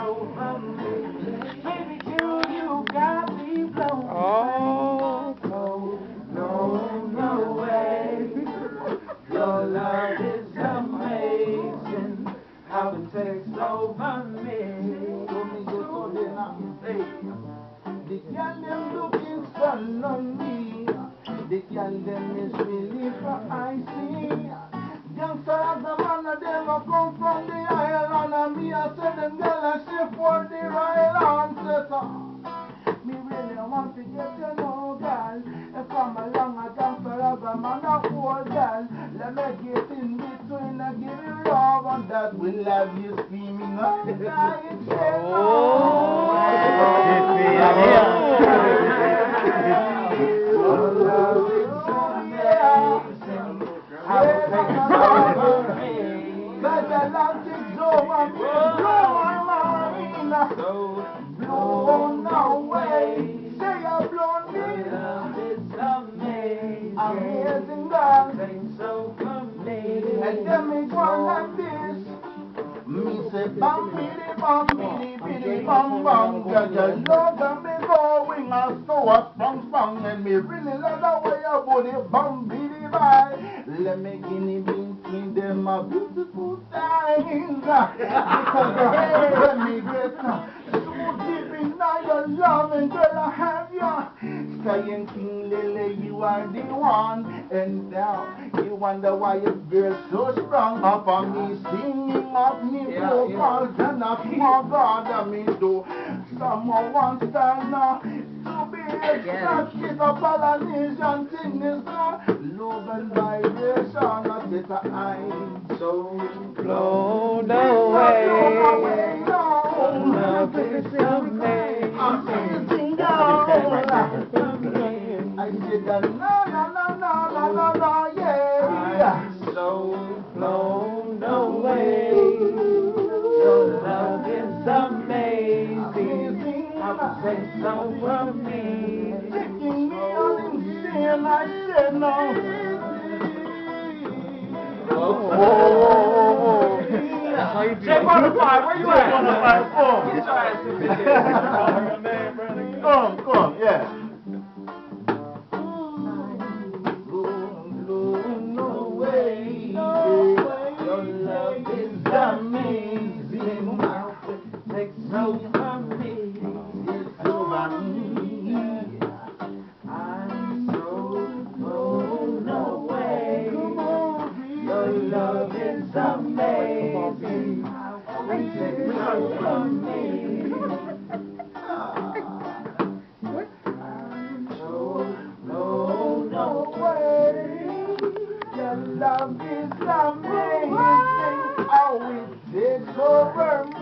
over me. Baby girl, you got me blown. Oh, No way. Your love is amazing. How it takes over me. The girl them looking sun on me. The girl them is really for I see. Youngster as a man of them a come from the island, and me I say them girl a shift for the royal ancestor. Me really want to get to know girl. If I'm along a youngster as a man of old girl, let me get in between and give you love, and that will have you screaming on the night. Blown away, say you're blown me. It's amazing. Amazing girl. Takes over me. And then me go like this. Me say bam bidi bam bam. Girl, your love and me going as so a bang bang. And me really love the way your body bam bidi bye. Let me guinea between them a beautiful things. Because the hair when me get so deep in your love, and girl I have you. Saying King Lele, you are the one. And now you wonder why your girl so strong. Up on me singing up me vocals, and up my God and me do. Someone wants stand now to be extra. It's a Polynesian thing, is not love and vibration. It's a I'm so blown away. Love is amazing. Amazing girl. I said that no, yeah. I'm so blown away. Your love is amazing. How it takes over me. Taking me on insane, I said no. Jay Bonapphide, where you at? Bonapphide, come. Get your ass in there. Come, yeah. Blown away. Your love is amazing. How it takes over me. It's over me. I'm so blown away. Your love is amazing. How it takes over me. I'm so blown away. Your love is amazing. How it takes over me.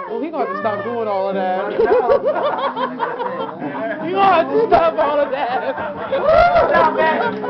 well, he gonna have to stop doing all of that. He gonna have to stop all of that. Stop, man.